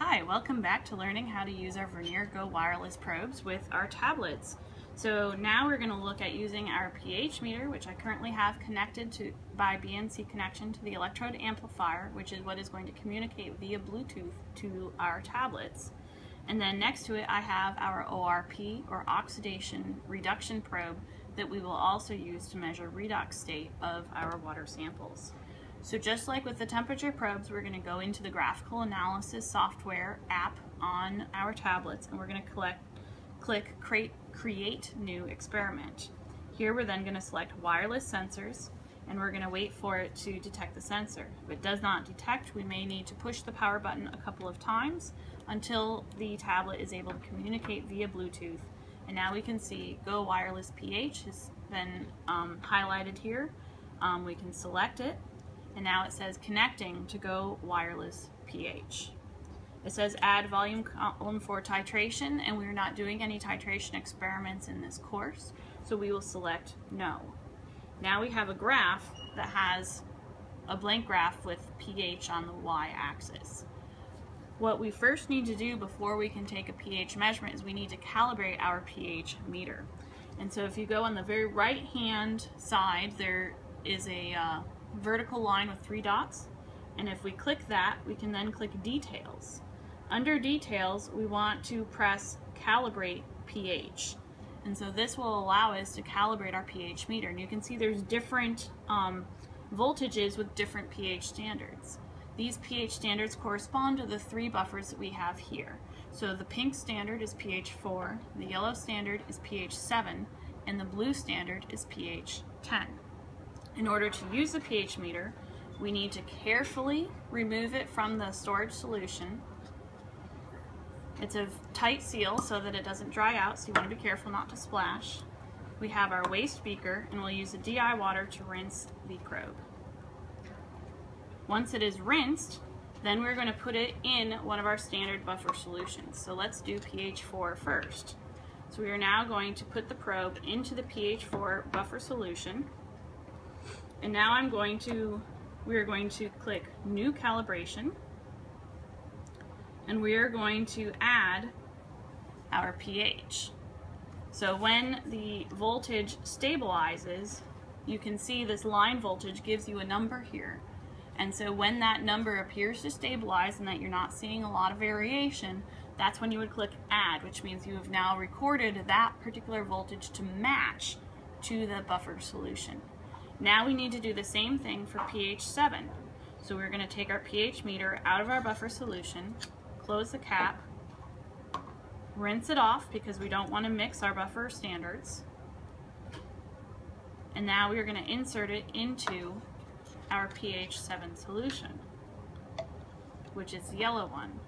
Hi, welcome back to learning how to use our Vernier Go wireless probes with our tablets. So now we're going to look at using our pH meter, which I currently have connected to by BNC connection to the electrode amplifier, which is what is going to communicate via Bluetooth to our tablets. And then next to it I have our ORP, or oxidation reduction probe, that we will also use to measure redox state of our water samples. So just like with the temperature probes, we're going to go into the graphical analysis software app on our tablets, and we're going to click create new experiment. Here we're then going to select wireless sensors, and we're going to wait for it to detect the sensor. If it does not detect, we may need to push the power button a couple of times until the tablet is able to communicate via Bluetooth. And now we can see Go Wireless pH has been highlighted here. We can select it. And now it says connecting to Go Wireless pH. It says add volume column for titration, and we're not doing any titration experiments in this course, so we will select no. Now we have a graph that has a blank graph with pH on the y-axis. What we first need to do before we can take a pH measurement is we need to calibrate our pH meter. And so if you go on the very right hand side, there is a vertical line with 3 dots, and if we click that, we can then click details. Under details, we want to press calibrate pH, and so this will allow us to calibrate our pH meter. And you can see there's different voltages with different pH standards. These pH standards correspond to the 3 buffers that we have here. So the pink standard is pH 4, the yellow standard is pH 7, and the blue standard is pH 10. In order to use the pH meter, we need to carefully remove it from the storage solution. It's a tight seal so that it doesn't dry out, so you want to be careful not to splash. We have our waste beaker, and we'll use the DI water to rinse the probe. Once it is rinsed, then we're going to put it in one of our standard buffer solutions. So let's do pH 4 first. So we are now going to put the probe into the pH 4 buffer solution. And now we are going to click New Calibration, and we are going to add our pH. So when the voltage stabilizes, you can see this line voltage gives you a number here. And so when that number appears to stabilize and that you're not seeing a lot of variation, that's when you would click Add, which means you have now recorded that particular voltage to match to the buffer solution. Now we need to do the same thing for pH 7. So we're going to take our pH meter out of our buffer solution, close the cap, rinse it off because we don't want to mix our buffer standards, and now we're going to insert it into our pH 7 solution, which is the yellow one.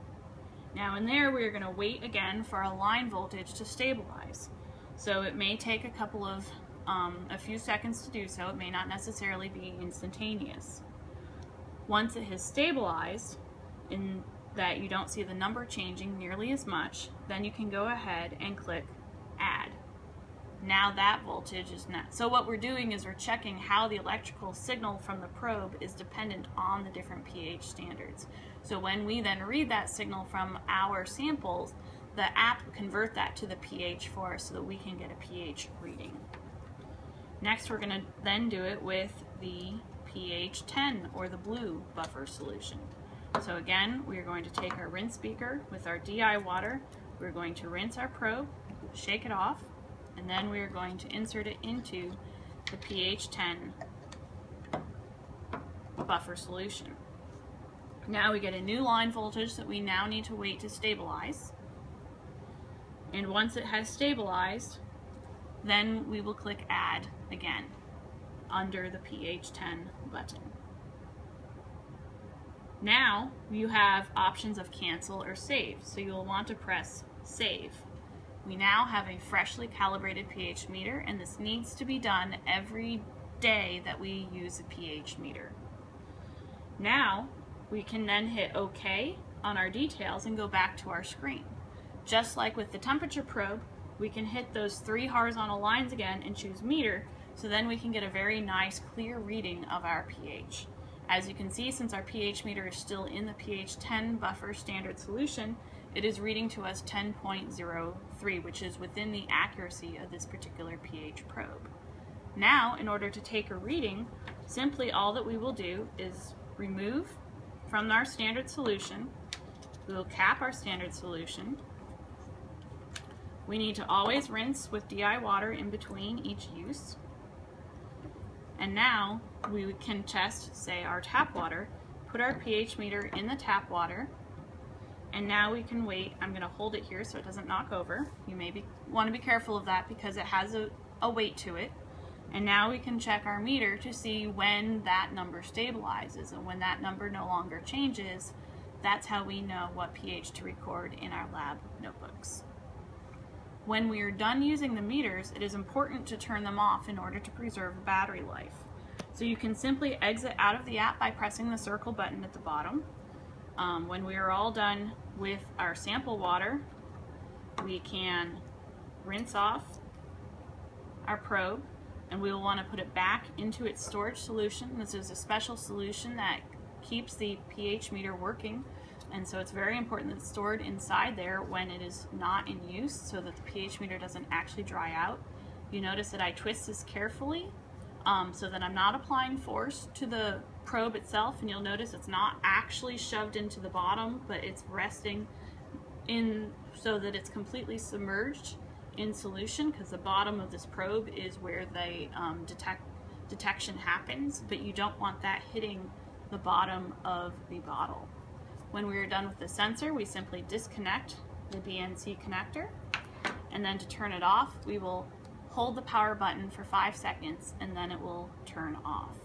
Now in there we're going to wait again for our line voltage to stabilize. So it may take a few seconds to do so. It may not necessarily be instantaneous. Once it has stabilized, in that you don't see the number changing nearly as much, then you can go ahead and click Add. Now that voltage is net. So what we're doing is we're checking how the electrical signal from the probe is dependent on the different pH standards. So when we then read that signal from our samples, the app will convert that to the pH for us so that we can get a pH reading. Next, we're going to then do it with the pH 10, or the blue buffer solution. So again, we are going to take our rinse beaker with our DI water, we're going to rinse our probe, shake it off, and then we are going to insert it into the pH 10 buffer solution. Now we get a new line voltage that we now need to wait to stabilize. And once it has stabilized, then we will click Add again under the pH 10 button. Now you have options of cancel or save, so you'll want to press Save. We now have a freshly calibrated pH meter, and this needs to be done every day that we use a pH meter. Now we can then hit OK on our details and go back to our screen. Just like with the temperature probe, we can hit those 3 horizontal lines again and choose meter, so then we can get a very nice clear reading of our pH. As you can see, since our pH meter is still in the pH 10 buffer standard solution, it is reading to us 10.03, which is within the accuracy of this particular pH probe. Now, in order to take a reading, simply all that we will do is remove from our standard solution. We will cap our standard solution. We need to always rinse with DI water in between each use. And now we can test, say, our tap water, put our pH meter in the tap water, and now we can wait. I'm going to hold it here so it doesn't knock over. You may want to be careful of that because it has a weight to it. And now we can check our meter to see when that number stabilizes, and when that number no longer changes, that's how we know what pH to record in our lab notebooks. When we are done using the meters, it is important to turn them off in order to preserve battery life. So you can simply exit out of the app by pressing the circle button at the bottom. When we are all done with our sample water, we can rinse off our probe, and we will want to put it back into its storage solution. This is a special solution that keeps the pH meter working, and so it's very important that it's stored inside there when it is not in use so that the pH meter doesn't actually dry out. You notice that I twist this carefully so that I'm not applying force to the probe itself, and you'll notice it's not actually shoved into the bottom, but it's resting in so that it's completely submerged in solution, because the bottom of this probe is where the detection happens, but you don't want that hitting the bottom of the bottle. When we are done with the sensor, we simply disconnect the BNC connector, and then to turn it off, we will hold the power button for 5 seconds, and then it will turn off.